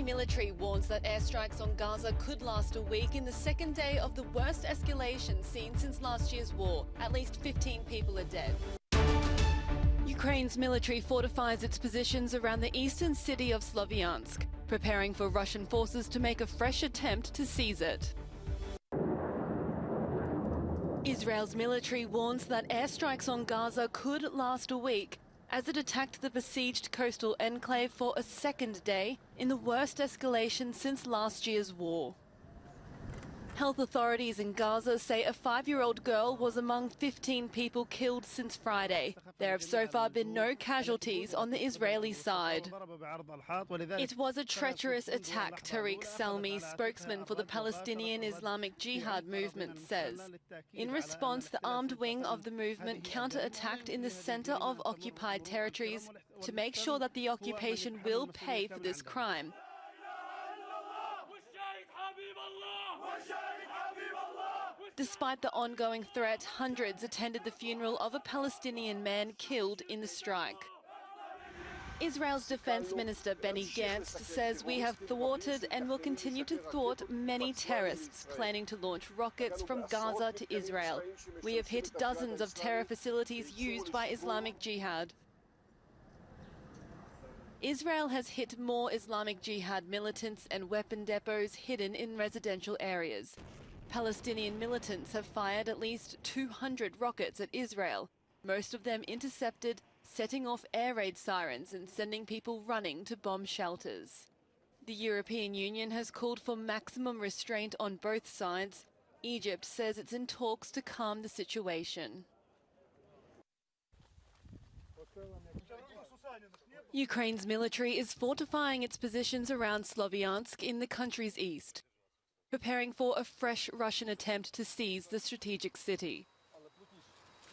military warns that airstrikes on Gaza could last a week in the second day of the worst escalation seen since last year's war. At least 15 people are dead. Ukraine's military fortifies its positions around the eastern city of Sloviansk, preparing for Russian forces to make a fresh attempt to seize it. Israel's military warns that airstrikes on Gaza could last a week as it attacked the besieged coastal enclave for a second day in the worst escalation since last year's war. Health authorities in Gaza say a 5-year-old girl was among 15 people killed since Friday. There have so far been no casualties on the Israeli side. It was a treacherous attack, Tariq Salmi, spokesman for the Palestinian Islamic Jihad movement, says. In response, the armed wing of the movement counter-attacked in the center of occupied territories to make sure that the occupation will pay for this crime. Despite the ongoing threat, hundreds attended the funeral of a Palestinian man killed in the strike. Israel's defense minister Benny Gantz says we have thwarted and will continue to thwart many terrorists planning to launch rockets from Gaza to Israel. We have hit dozens of terror facilities used by Islamic Jihad. Israel has hit more Islamic Jihad militants and weapon depots hidden in residential areas. Palestinian militants have fired at least 200 rockets at Israel, most of them intercepted, setting off air raid sirens and sending people running to bomb shelters. The European Union has called for maximum restraint on both sides. Egypt says it's in talks to calm the situation. Ukraine's military is fortifying its positions around Sloviansk in the country's east, preparing for a fresh Russian attempt to seize the strategic city.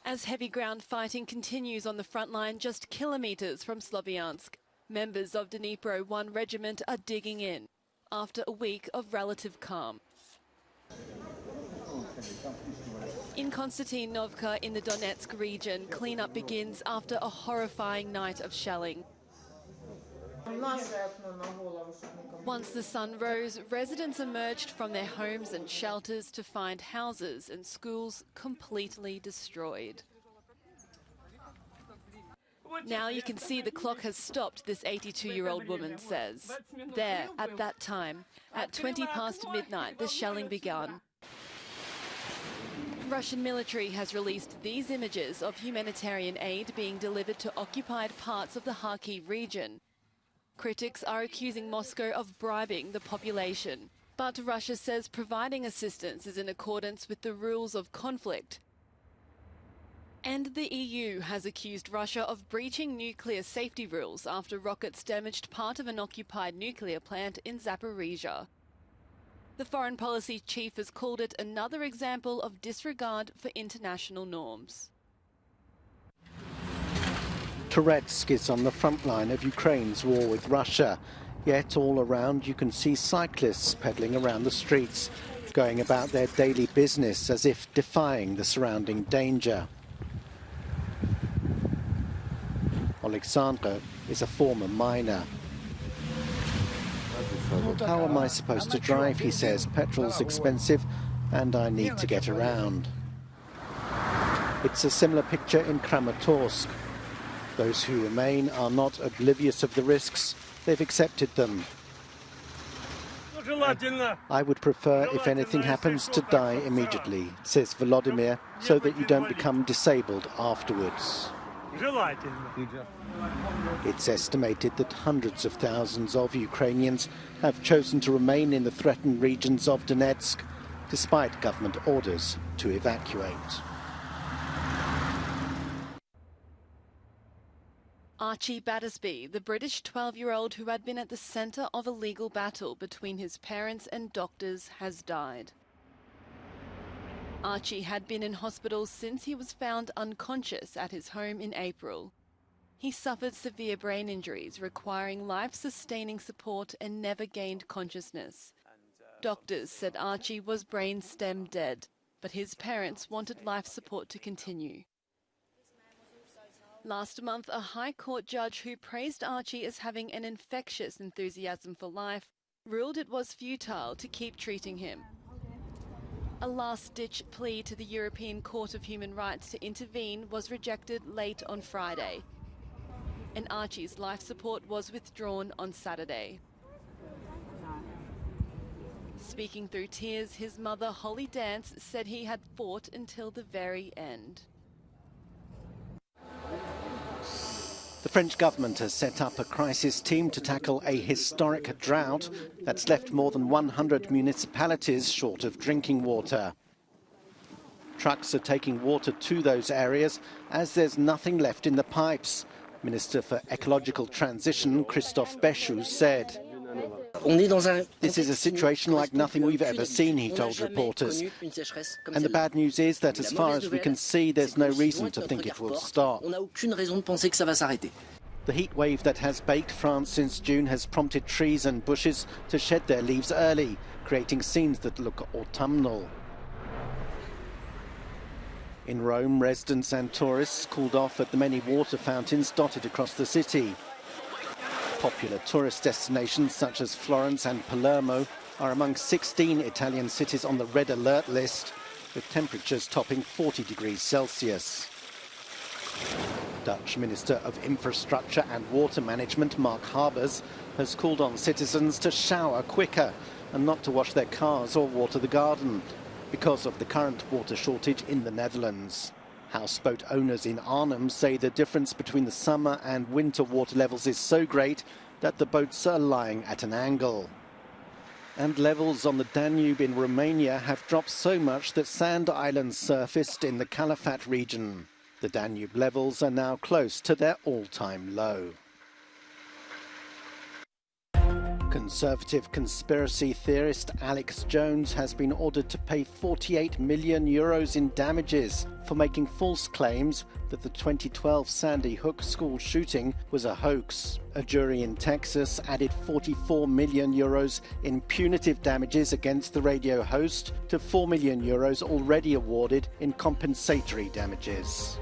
As heavy ground fighting continues on the front line just kilometres from Sloviansk, members of Dnipro 1 Regiment are digging in after a week of relative calm. In Konstantinovka in the Donetsk region, cleanup begins after a horrifying night of shelling. Once the sun rose, residents emerged from their homes and shelters to find houses and schools completely destroyed. Now you can see the clock has stopped, this 82-year-old woman says. There, at that time, at 20 past midnight, the shelling began. Russian military has released these images of humanitarian aid being delivered to occupied parts of the Kharkiv region. Critics are accusing Moscow of bribing the population, but Russia says providing assistance is in accordance with the rules of conflict. And the EU has accused Russia of breaching nuclear safety rules after rockets damaged part of an occupied nuclear plant in Zaporizhia. The foreign policy chief has called it another example of disregard for international norms. Touretsk is on the front line of Ukraine's war with Russia. Yet all around you can see cyclists pedalling around the streets, going about their daily business as if defying the surrounding danger. Alexandre is a former miner. How am I supposed to drive, he says. Petrol's expensive and I need to get around. It's a similar picture in Kramatorsk. Those who remain are not oblivious of the risks. They've accepted them. I would prefer, if anything happens, to die immediately, says Volodymyr, so that you don't become disabled afterwards. It's estimated that hundreds of thousands of Ukrainians have chosen to remain in the threatened regions of Donetsk, despite government orders to evacuate. Archie Battersby, the British 12-year-old who had been at the centre of a legal battle between his parents and doctors, has died. Archie had been in hospital since he was found unconscious at his home in April. He suffered severe brain injuries requiring life-sustaining support and never gained consciousness. Doctors said Archie was brain stem dead, but his parents wanted life support to continue. Last month, a High Court judge who praised Archie as having an infectious enthusiasm for life ruled it was futile to keep treating him. A last-ditch plea to the European Court of Human Rights to intervene was rejected late on Friday, and Archie's life support was withdrawn on Saturday. Speaking through tears, his mother, Holly Dance, said he had fought until the very end. The French government has set up a crisis team to tackle a historic drought that's left more than 100 municipalities short of drinking water. Trucks are taking water to those areas as there's nothing left in the pipes. Minister for Ecological Transition, Christophe Béchu, said. This is a situation like nothing we've ever seen, he told reporters. And the bad news is that as far as we can see, there's no reason to think it will stop. The heat wave that has baked France since June has prompted trees and bushes to shed their leaves early, creating scenes that look autumnal. In Rome, residents and tourists cooled off at the many water fountains dotted across the city. Popular tourist destinations such as Florence and Palermo are among 16 Italian cities on the red alert list, with temperatures topping 40 degrees Celsius. Dutch Minister of Infrastructure and Water Management, Mark Harbers, has called on citizens to shower quicker and not to wash their cars or water the garden because of the current water shortage in the Netherlands. Houseboat owners in Arnhem say the difference between the summer and winter water levels is so great that the boats are lying at an angle. And levels on the Danube in Romania have dropped so much that sand islands surfaced in the Calafat region. The Danube levels are now close to their all-time low. Conservative conspiracy theorist Alex Jones has been ordered to pay 48 million euros in damages for making false claims that the 2012 Sandy Hook school shooting was a hoax. A jury in Texas added 44 million euros in punitive damages against the radio host to 4 million euros already awarded in compensatory damages.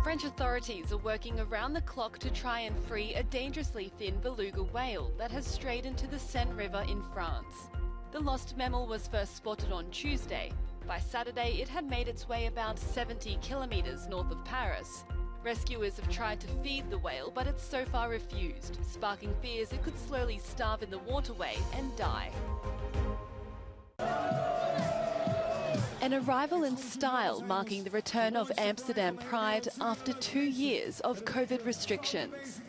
French authorities are working around the clock to try and free a dangerously thin beluga whale that has strayed into the Seine River in France. The lost mammal was first spotted on Tuesday. By Saturday, it had made its way about 70 kilometres north of Paris. Rescuers have tried to feed the whale, but it's so far refused, sparking fears it could slowly starve in the waterway and die. An arrival in style marking the return of Amsterdam Pride after 2 years of COVID restrictions.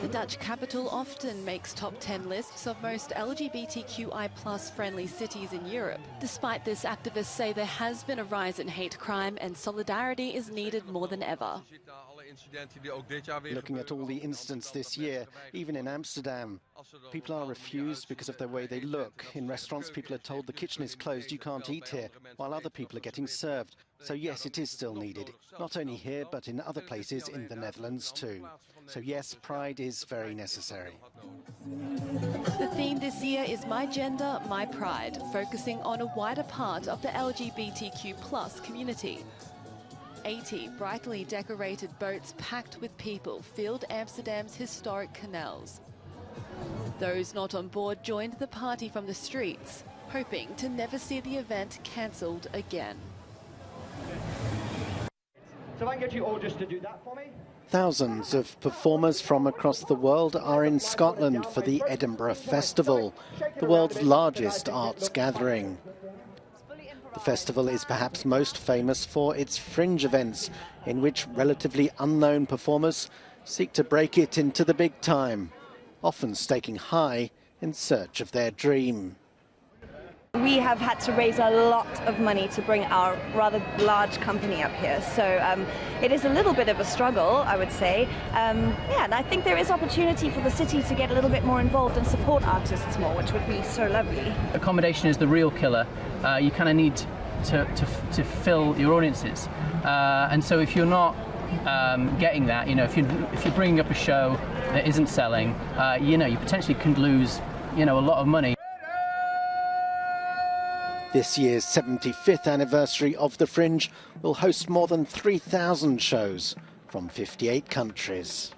The Dutch capital often makes top 10 lists of most LGBTQI+ friendly cities in Europe. Despite this, activists say there has been a rise in hate crime and solidarity is needed more than ever. Looking at all the incidents this year, even in Amsterdam, people are refused because of the way they look. In restaurants, people are told the kitchen is closed, you can't eat here, while other people are getting served. So yes, it is still needed, not only here, but in other places in the Netherlands too. So yes, Pride is very necessary. The theme this year is My Gender, My Pride, focusing on a wider part of the LGBTQ+ community. 80 brightly decorated boats packed with people filled Amsterdam's historic canals. Those not on board joined the party from the streets, hoping to never see the event cancelled again. So I can get you all just to do that for me. Thousands of performers from across the world are in Scotland for the Edinburgh Festival, the world's largest arts gathering. The festival is perhaps most famous for its fringe events, in which relatively unknown performers seek to break it into the big time, often staking high in search of their dream. We have had to raise a lot of money to bring our rather large company up here, so it is a little bit of a struggle, I would say. Yeah, and I think there is opportunity for the city to get a little bit more involved and support artists more, which would be so lovely. Accommodation is the real killer. You kind of need to fill your audiences, and so if you're not getting that, you know, if you're bringing up a show that isn't selling, you know, you potentially could lose, you know, a lot of money. This year's 75th anniversary of the Fringe will host more than 3,000 shows from 58 countries.